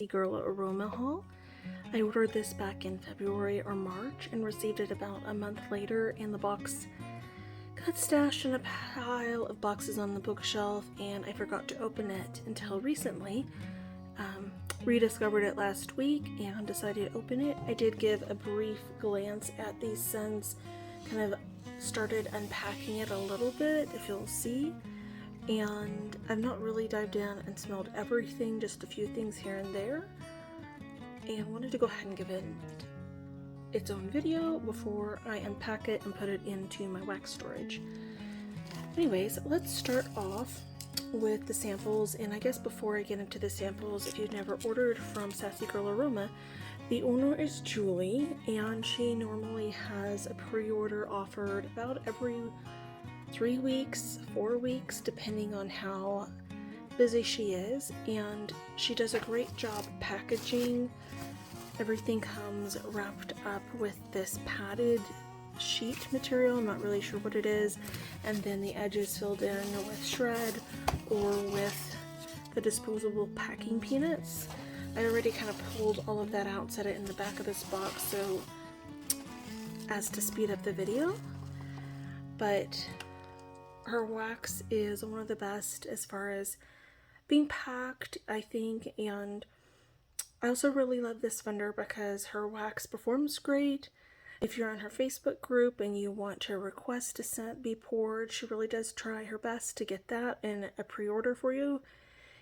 Girl Aroma haul. I ordered this back in February or March and received it about a month later, and the box got stashed in a pile of boxes on the bookshelf, and I forgot to open it until recently. Rediscovered it last week and decided to open it. I did give a brief glance at these scents, kind of started unpacking it a little bit, if you'll see. And I've not really dived in and smelled everything, just a few things here and there, and wanted to go ahead and give it its own video before I unpack it and put it into my wax storage. Anyways, let's start off with the samples, and I guess before I get into the samples, if you've never ordered from Sassy Girl Aroma, the owner is Julie, and she normally has a pre-order offered about every 3 weeks, 4 weeks, depending on how busy she is, and she does a great job packaging. Everything comes wrapped up with this padded sheet material, I'm not really sure what it is, and then the edges filled in with shred or with the disposable packing peanuts. I already kind of pulled all of that out and set it in the back of this box so as to speed up the video, but her wax is one of the best as far as being packed, I think, and I also really love this vendor because her wax performs great. If you're on her Facebook group and you want to request a scent be poured, she really does try her best to get that in a pre-order for you.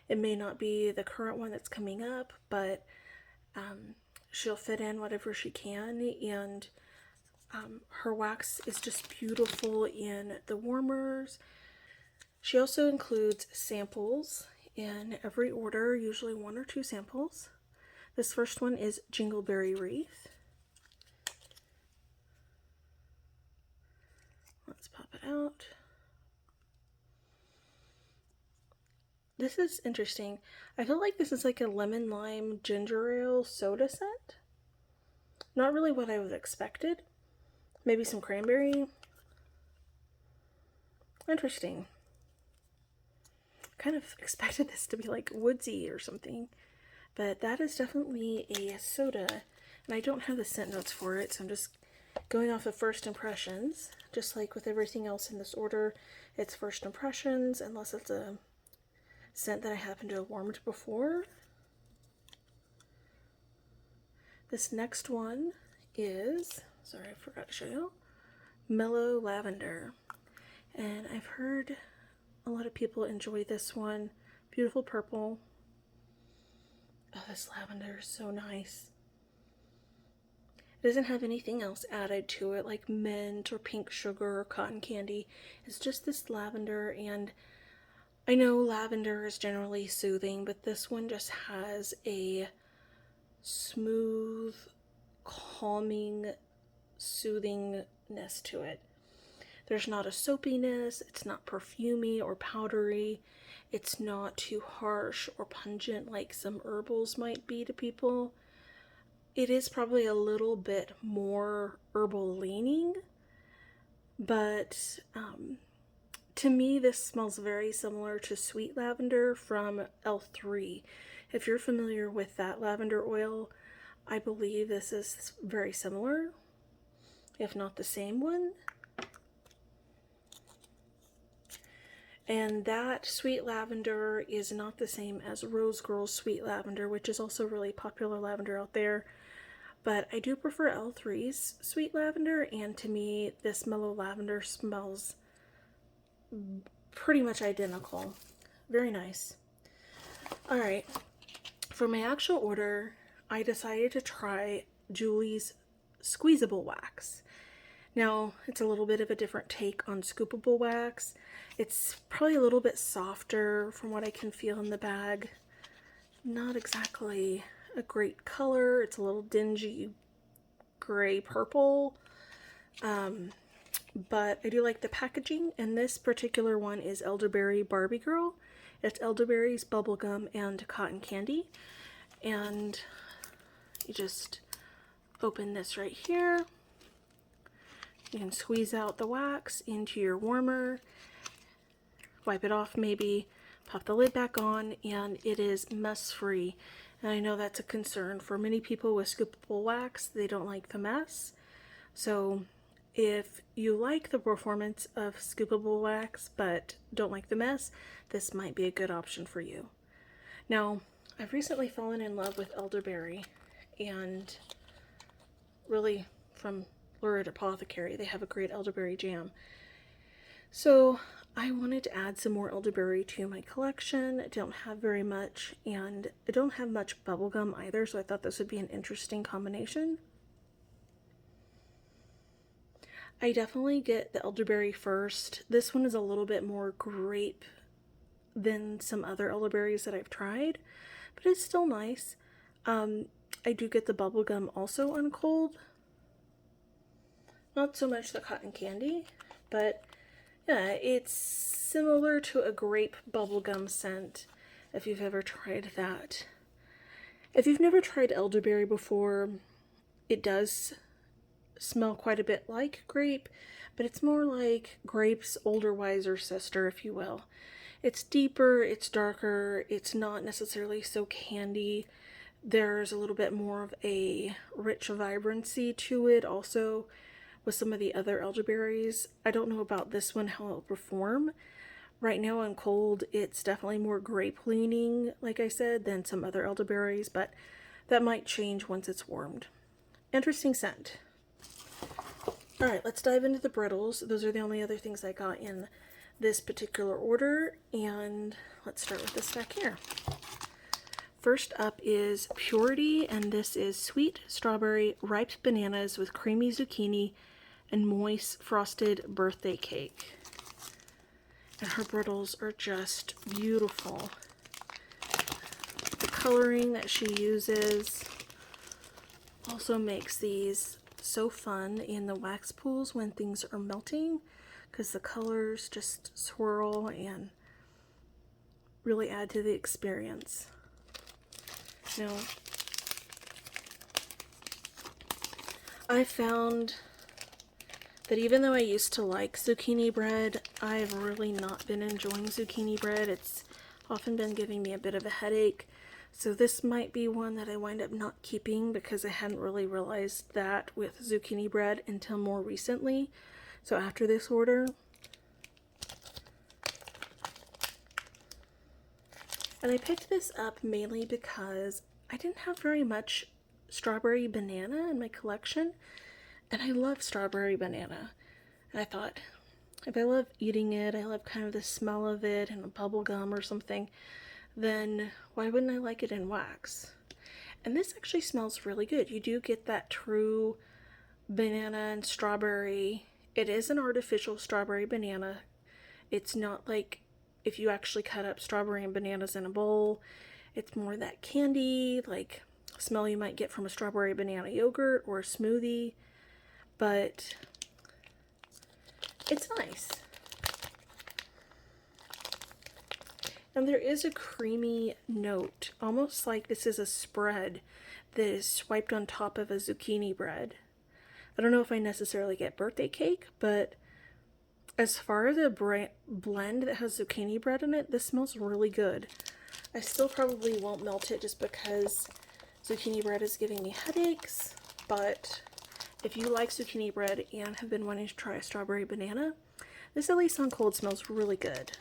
It may not be the current one that's coming up, but she'll fit in whatever she can, and her wax is just beautiful in the warmers. She also includes samples in every order, usually 1 or 2 samples. This first one is Jingleberry Wreath. Let's pop it out. This is interesting. I feel like this is like a lemon lime ginger ale soda scent. Not really what I would have expected. Maybe some cranberry. Interesting. Kind of expected this to be like woodsy or something, but that is definitely a soda, and I don't have the scent notes for it, so I'm just going off of first impressions. Just like with everything else in this order, it's first impressions unless it's a scent that I happen to have warmed before. This next one is, sorry, I forgot to show you, Mellow Lavender, and I've heard a lot of people enjoy this one. Beautiful purple. Oh, this lavender is so nice. It doesn't have anything else added to it like mint or pink sugar or cotton candy. It's just this lavender, and I know lavender is generally soothing, but this one just has a smooth, calming, soothingness to it. There's not a soapiness, it's not perfumey or powdery, it's not too harsh or pungent like some herbals might be to people. It is probably a little bit more herbal leaning, but to me this smells very similar to Sweet Lavender from L3. If you're familiar with that lavender oil, I believe this is very similar, if not the same one. And that Sweet Lavender is not the same as Rose Girl's Sweet Lavender, which is also really popular lavender out there. But I do prefer L3's Sweet Lavender, and to me, this Mellow Lavender smells pretty much identical. Very nice. Alright, for my actual order, I decided to try Julie's Squeezable wax. Now, it's a little bit of a different take on scoopable wax. It's probably a little bit softer from what I can feel in the bag. Not exactly a great color. It's a little dingy gray purple. But I do like the packaging, and this particular one is Elderberry Barbie Girl. It's elderberries, bubblegum, and cotton candy. And you just open this right here. You can squeeze out the wax into your warmer, wipe it off maybe, pop the lid back on, and it is mess free. And I know that's a concern for many people with scoopable wax. They don't like the mess. So if you like the performance of scoopable wax but don't like the mess, this might be a good option for you. Now, I've recently fallen in love with elderberry, and really from Lurid Apothecary, they have a great elderberry jam. So I wanted to add some more elderberry to my collection. I don't have very much, and I don't have much bubblegum either, so I thought this would be an interesting combination. I definitely get the elderberry first. This one is a little bit more grape than some other elderberries that I've tried, but it's still nice. I do get the bubblegum also on cold. Not so much the cotton candy, but yeah, it's similar to a grape bubblegum scent, if you've ever tried that. If you've never tried elderberry before, it does smell quite a bit like grape, but it's more like grape's older, wiser sister, if you will. It's deeper, it's darker, it's not necessarily so candy. There's a little bit more of a rich vibrancy to it also with some of the other elderberries. I don't know about this one, how it'll perform. Right now on cold, it's definitely more grape leaning, like I said, than some other elderberries, but that might change once it's warmed. Interesting scent. All right, let's dive into the brittles. Those are the only other things I got in this particular order, and let's start with this back here. First up is Purity, and this is sweet strawberry, ripe bananas with creamy zucchini and moist frosted birthday cake. And her brittles are just beautiful. The coloring that she uses also makes these so fun in the wax pools when things are melting, because the colors just swirl and really add to the experience. Now, I found that even though I used to like zucchini bread, I've really not been enjoying zucchini bread. It's often been giving me a bit of a headache. So this might be one that I wind up not keeping, because I hadn't really realized that with zucchini bread until more recently. So after this order. And I picked this up mainly because I didn't have very much strawberry banana in my collection. And I love strawberry banana. And I thought, if I love eating it, I love kind of the smell of it and a bubble gum or something, then why wouldn't I like it in wax? And this actually smells really good. You do get that true banana and strawberry. It is an artificial strawberry banana. It's not like if you actually cut up strawberry and bananas in a bowl. It's more that candy, like smell you might get from a strawberry banana yogurt or a smoothie. But it's nice. And there is a creamy note, almost like this is a spread that is swiped on top of a zucchini bread. I don't know if I necessarily get birthday cake, but as far as a blend that has zucchini bread in it, this smells really good. I still probably won't melt it just because zucchini bread is giving me headaches, but if you like zucchini bread and have been wanting to try a strawberry banana, this at least on cold smells really good.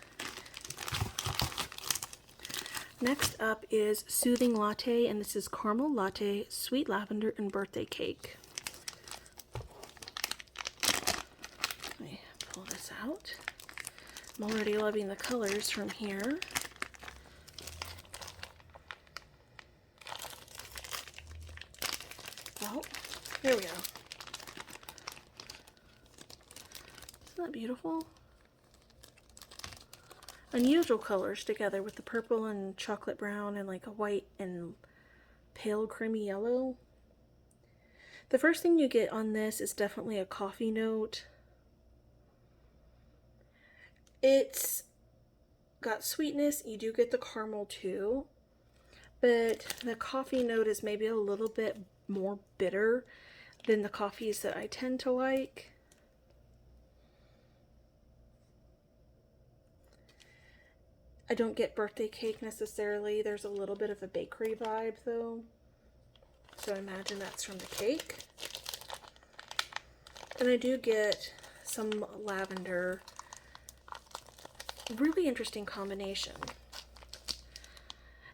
Next up is Soothing Latte, and this is caramel latte, sweet lavender, and birthday cake. Let me pull this out. I'm already loving the colors from here. Oh, there we go. Isn't that beautiful? Unusual colors together with the purple and chocolate brown and like a white and pale creamy yellow. The first thing you get on this is definitely a coffee note. It's got sweetness. You do get the caramel too, but the coffee note is maybe a little bit more bitter than the coffees that I tend to like. I don't get birthday cake necessarily. There's a little bit of a bakery vibe though. So I imagine that's from the cake. And I do get some lavender. Really interesting combination.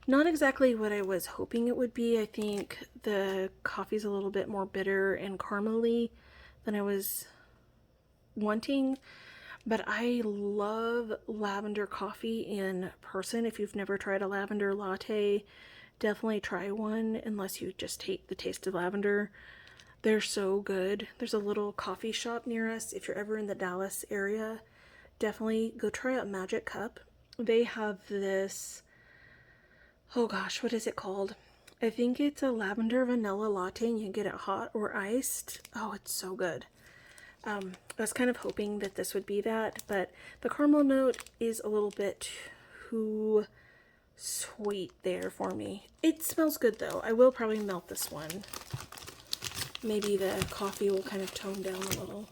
Not exactly what I was hoping it would be. I think the coffee's a little bit more bitter and caramely than I was wanting. But I love lavender coffee in person. If you've never tried a lavender latte, definitely try one, unless you just hate the taste of lavender. They're so good. There's a little coffee shop near us. If you're ever in the Dallas area, definitely go try out Magic Cup. They have this, oh gosh, what is it called? I think it's a lavender vanilla latte, and you can get it hot or iced. Oh, it's so good. I was kind of hoping that this would be that, but the caramel note is a little bit too sweet there for me. It smells good though. I will probably melt this one. Maybe the coffee will kind of tone down a little.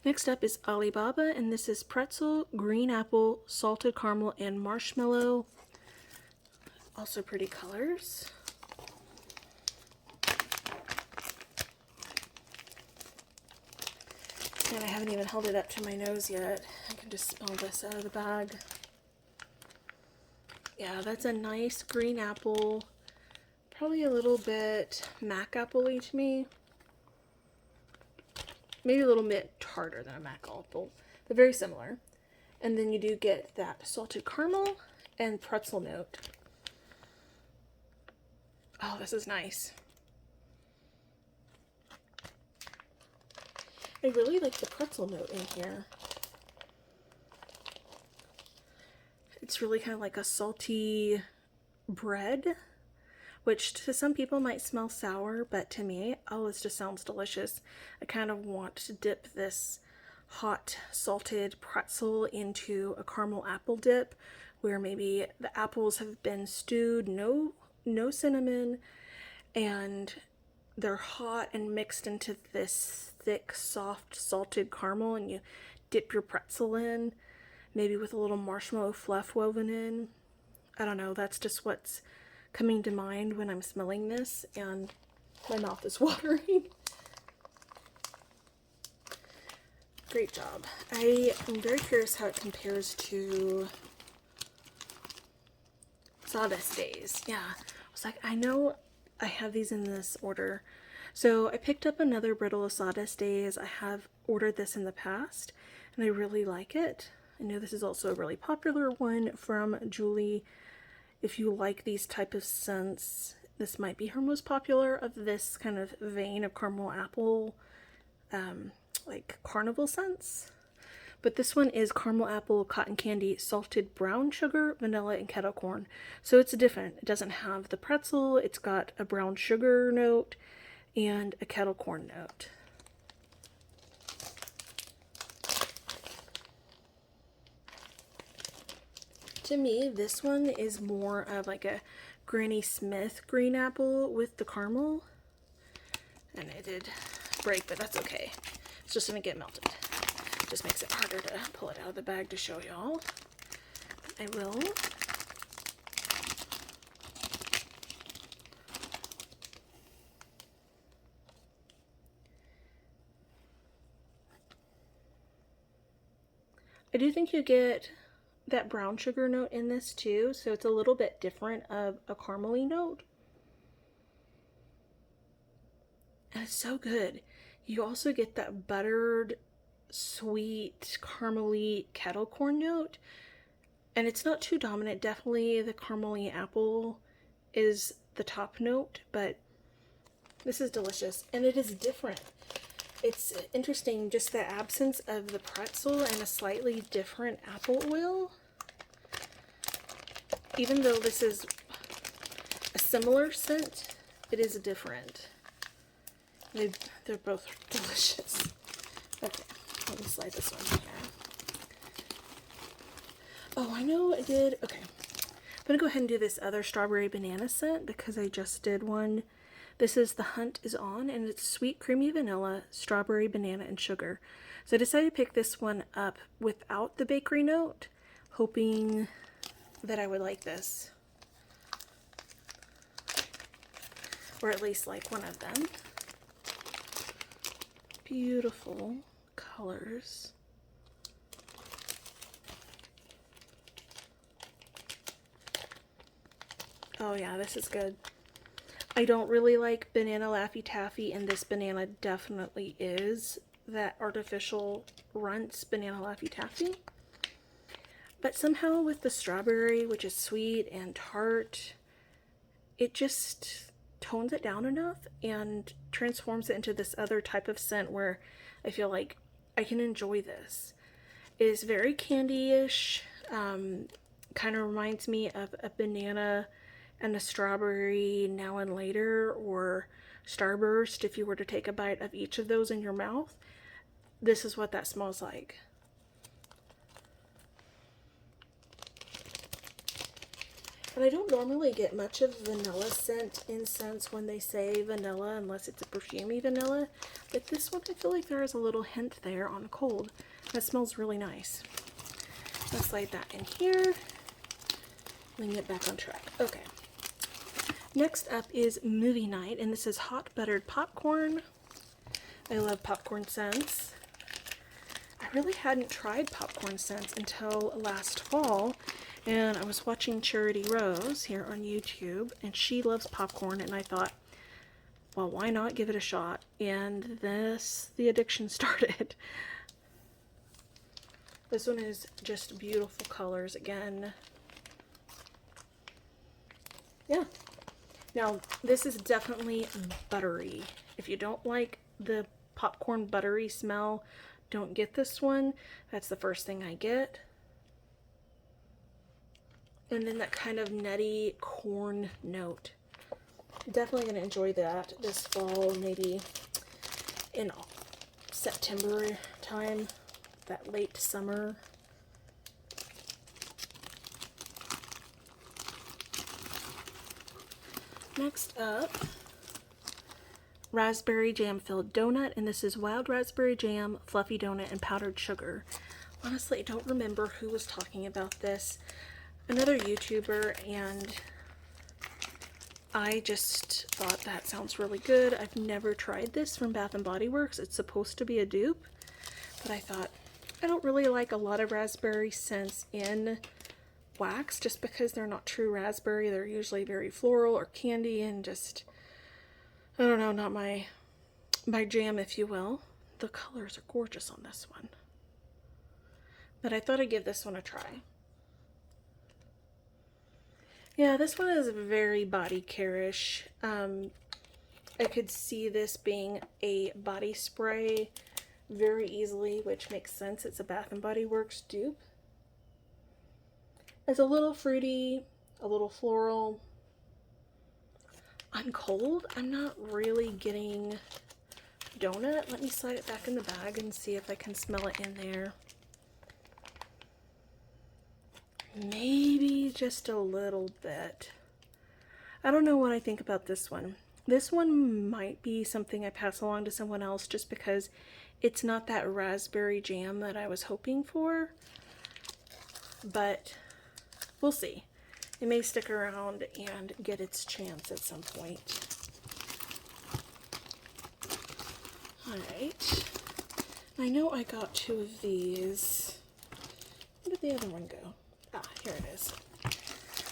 Next up is Alibaba, and this is pretzel, green apple, salted caramel, and marshmallow. Also pretty colors. And I haven't even held it up to my nose yet. I can just smell this out of the bag. Yeah, that's a nice green apple. Probably a little bit mac apple-y to me. Maybe a little bit harder than a mac apple, but very similar. And then you do get that salted caramel and pretzel note. Oh, this is nice. I really like the pretzel note in here. It's really kind of like a salty bread, which to some people might smell sour, but to me, oh, this just sounds delicious. I kind of want to dip this hot salted pretzel into a caramel apple dip, where maybe the apples have been stewed, no cinnamon, and they're hot and mixed into this thick, soft, salted caramel, and you dip your pretzel in, maybe with a little marshmallow fluff woven in. I don't know, that's just what's coming to mind when I'm smelling this, and my mouth is watering. Great job. I am very curious how it compares to Sawdust Days. Yeah, I was like, I know I have these in this order. So I picked up another brittle of Sawdust Days. I have ordered this in the past, and I really like it. I know this is also a really popular one from Julie. If you like these type of scents, this might be her most popular of this kind of vein of caramel apple, like carnival scents. But this one is caramel apple, cotton candy, salted brown sugar, vanilla, and kettle corn. So it's different. It doesn't have the pretzel. It's got a brown sugar note and a kettle corn note. To me, this one is more of like a Granny Smith green apple with the caramel. And it did break, but that's okay. It's just gonna get melted. Just makes it harder to pull it out of the bag to show y'all. I will. I do think you get that brown sugar note in this too, so it's a little bit different of a caramely note. And it's so good. You also get that buttered, sweet, caramely kettle corn note. And it's not too dominant. Definitely the caramely apple is the top note, but this is delicious. And it is different. It's interesting, just the absence of the pretzel and a slightly different apple oil. Even though this is a similar scent, it is different. They're both delicious. Okay, let me slide this one in here. Oh, I know I did. Okay, I'm gonna go ahead and do this other strawberry banana scent because I just did one. This is The Hunt Is On, and it's sweet, creamy vanilla, strawberry, banana, and sugar. So I decided to pick this one up without the bakery note, hoping that I would like this. Or at least like one of them. Beautiful colors. Oh yeah, this is good. I don't really like banana Laffy Taffy, and this banana definitely is that artificial Runts banana Laffy Taffy. But somehow with the strawberry, which is sweet and tart, it just tones it down enough and transforms it into this other type of scent where I feel like I can enjoy this. It is very candy-ish, kind of reminds me of a banana and a strawberry Now and Later, or Starburst. If you were to take a bite of each of those in your mouth, this is what that smells like. And I don't normally get much of vanilla scent in scents when they say vanilla, unless it's a perfumey vanilla. But this one, I feel like there is a little hint there on cold. That smells really nice. Let's slide that in here. Let me get back on track. Okay. Next up is Movie Night, and this is hot buttered popcorn. I love popcorn scents. I really hadn't tried popcorn scents until last fall, and I was watching Charity Rose here on YouTube, and she loves popcorn, and I thought, well, why not give it a shot? And the addiction started. This one is just beautiful colors again. Yeah. Now, this is definitely buttery. If you don't like the popcorn buttery smell, don't get this one. That's the first thing I get. And then that kind of nutty corn note. Definitely going to enjoy that this fall, maybe in September time, that late summer. Next up, raspberry jam filled donut, and this is wild raspberry jam, fluffy donut, and powdered sugar. Honestly, I don't remember who was talking about this. Another YouTuber, and I just thought that sounds really good. I've never tried this from Bath & Body Works. It's supposed to be a dupe, but I thought I don't really like a lot of raspberry scents in wax just because they're not true raspberry. They're usually very floral or candy, and just, I don't know, not my jam, if you will. The colors are gorgeous on this one, but I thought I'd give this one a try. Yeah, this one is very body care-ish. I could see this being a body spray very easily, which makes sense. It's a Bath & Body Works dupe. It's a little fruity, a little floral. On cold, I'm not really getting donut. Let me slide it back in the bag and see if I can smell it in there. Maybe just a little bit. I don't know what I think about this one. This one might be something I pass along to someone else just because it's not that raspberry jam that I was hoping for. But we'll see. It may stick around and get its chance at some point. Alright. I know I got 2 of these. Where did the other one go? Ah, here it is.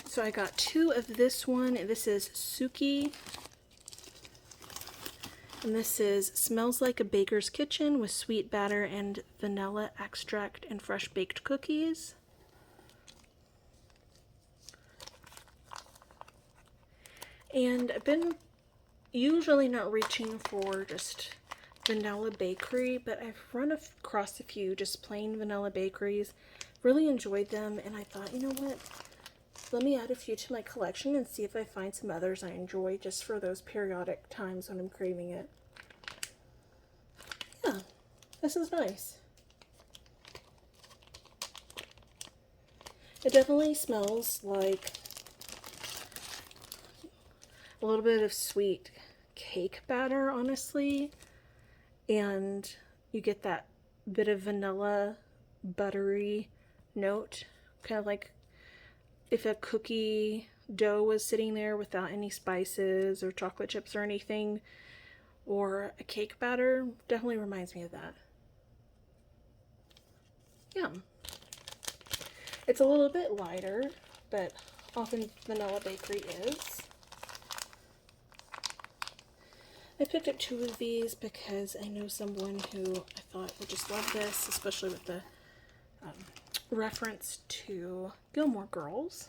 So I got 2 of this one. This is Suki. And this is Smells Like a Baker's Kitchen with sweet batter and vanilla extract and fresh baked cookies. And I've been usually not reaching for just vanilla bakery, but I've run across a few just plain vanilla bakeries. Really enjoyed them, and I thought, you know what? Let me add a few to my collection and see if I find some others I enjoy just for those periodic times when I'm craving it. Yeah, this is nice. It definitely smells like a little bit of sweet cake batter, honestly, and you get that bit of vanilla buttery note, kind of like if a cookie dough was sitting there without any spices or chocolate chips or anything, or a cake batter. Definitely reminds me of that. Yeah. It's a little bit lighter, but often vanilla bakery is. I picked up 2 of these because I know someone who I thought would just love this, especially with the reference to Gilmore Girls.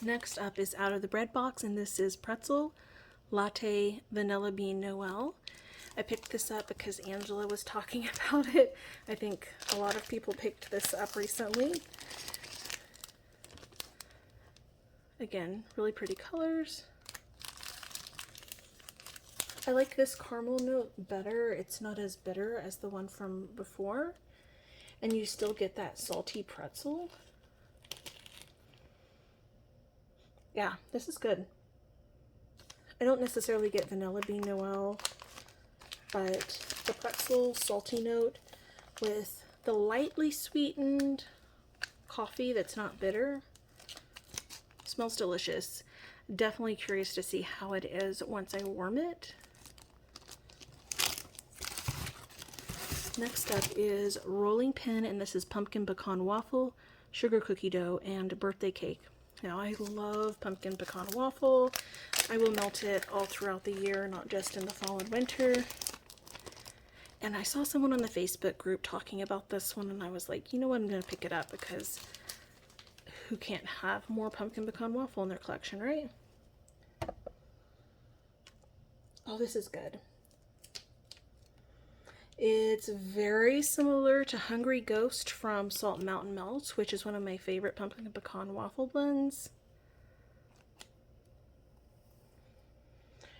Next up is out of the bread box, and this is pretzel latte vanilla bean Noel. I picked this up because Angela was talking about it. I think a lot of people picked this up recently. Again, really pretty colors. I like this caramel note better. It's not as bitter as the one from before, and you still get that salty pretzel. Yeah, this is good. I don't necessarily get vanilla bean Noel, but the pretzel salty note with the lightly sweetened coffee that's not bitter smells delicious. Definitely curious to see how it is once I warm it. Next up is rolling pin, and this is pumpkin pecan waffle, sugar cookie dough, and birthday cake. Now, I love pumpkin pecan waffle. I will melt it all throughout the year, not just in the fall and winter. And I saw someone on the Facebook group talking about this one, and I was like, you know what, I'm going to pick it up because who can't have more pumpkin pecan waffle in their collection, right? Oh, this is good. It's very similar to Hungry Ghost from Salt Mountain Melts, which is one of my favorite pumpkin pecan waffle blends.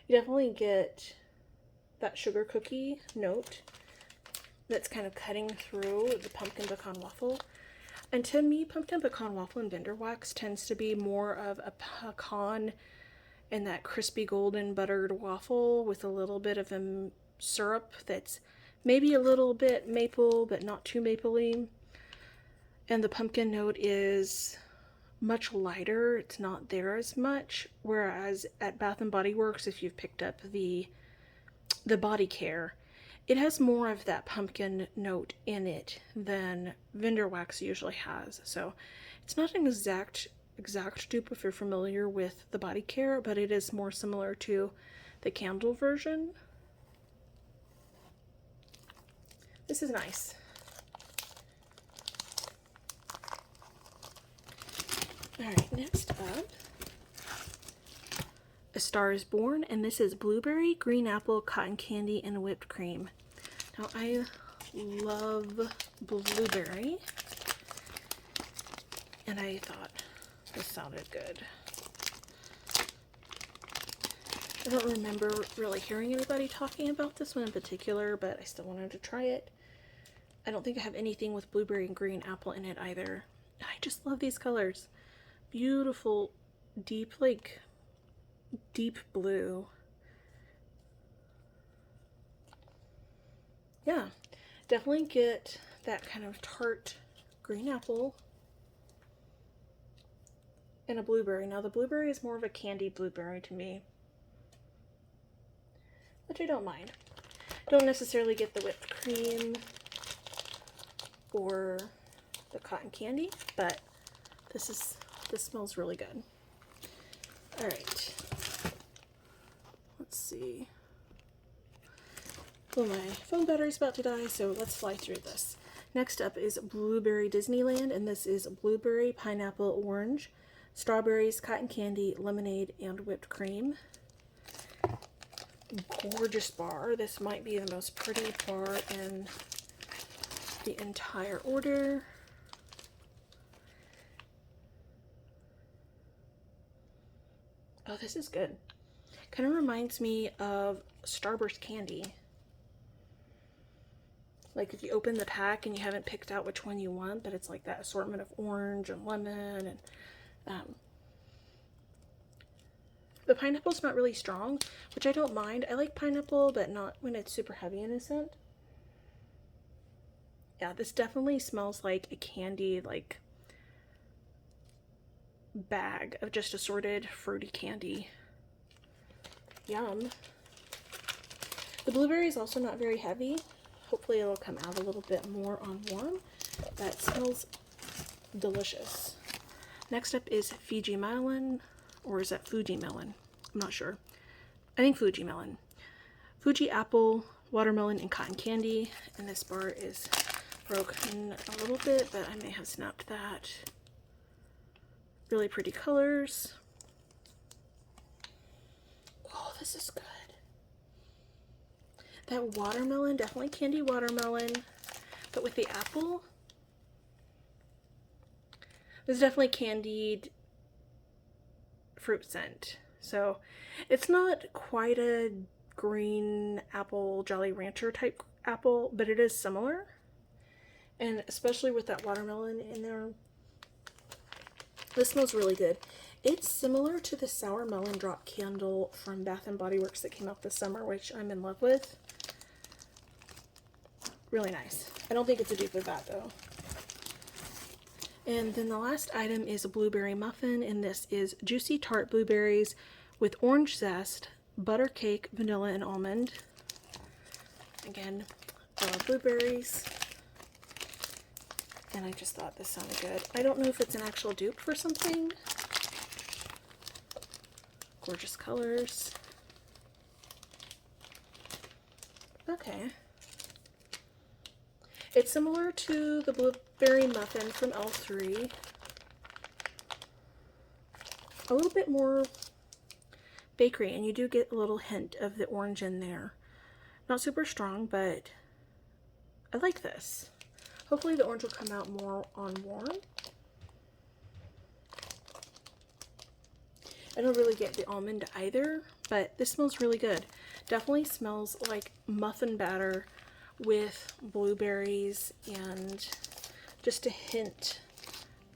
You definitely get that sugar cookie note that's kind of cutting through the pumpkin pecan waffle. And to me, pumpkin pecan waffle and Binder Wax tends to be more of a pecan and that crispy golden buttered waffle with a little bit of a syrup that's maybe a little bit maple, but not too mapley. And the pumpkin note is much lighter. It's not there as much. Whereas at Bath & Body Works, if you've picked up the body care, it has more of that pumpkin note in it than Binder Wax usually has. So it's not an exact dupe if you're familiar with the body care, but it is more similar to the candle version. This is nice. Alright, next up, A Star is Born, and this is blueberry, green apple, cotton candy, and whipped cream. Now, I love blueberry, and I thought this sounded good. I don't remember really hearing anybody talking about this one in particular, but I still wanted to try it. I don't think I have anything with blueberry and green apple in it either. I just love these colors. Beautiful, deep blue. Yeah, definitely get that kind of tart green apple and a blueberry. Now, the blueberry is more of a candy blueberry to me, which I don't mind. Don't necessarily get the whipped cream or the cotton candy, but this smells really good. All right, let's see. Well, my phone battery's about to die, so let's fly through this. Next up is Blueberry Disneyland, and this is blueberry, pineapple, orange, strawberries, cotton candy, lemonade, and whipped cream. Gorgeous bar. This might be the most pretty bar in the entire order. Oh, this is good. Kind of reminds me of Starburst candy. Like if you open the pack and you haven't picked out which one you want, but it's like that assortment of orange and lemon, and the pineapple's not really strong, which I don't mind. I like pineapple, but not when it's super heavy in a scent. Yeah, this definitely smells like a candy, like bag of just assorted fruity candy. Yum. The blueberry is also not very heavy. Hopefully it'll come out a little bit more on warm. That smells delicious. Next up is Fiji melon, or is that Fuji melon? I'm not sure. I think Fuji melon. Fuji apple, watermelon, and cotton candy. And this bar is broken a little bit, but I may have snapped that. Really pretty colors. Oh, this is good. That watermelon, definitely candy watermelon, but with the apple, there's definitely candied fruit scent. So it's not quite a green apple Jolly Rancher type apple, but it is similar. And especially with that watermelon in there, this smells really good. It's similar to the Sour Melon Drop Candle from Bath & Body Works that came out this summer, which I'm in love with. Really nice. I don't think it's a dupe of that though. And then the last item is a blueberry muffin, and this is juicy tart blueberries with orange zest, butter cake, vanilla, and almond. Again, blueberries. And I just thought this sounded good. I don't know if it's an actual dupe for something. Gorgeous colors. Okay. It's similar to the blueberry muffin from L3. A little bit more bakery, and you do get a little hint of the orange in there. Not super strong, but I like this. Hopefully the orange will come out more on warm. I don't really get the almond either, but this smells really good. Definitely smells like muffin batter with blueberries and just a hint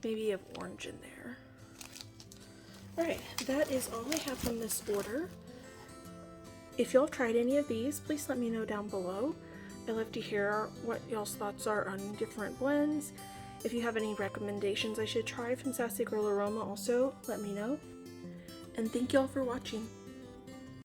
maybe of orange in there. Alright, that is all I have from this order. If y'all tried any of these, please let me know down below. I love to hear what y'all's thoughts are on different blends. If you have any recommendations I should try from Sassy Girl Aroma, also let me know. And thank y'all for watching.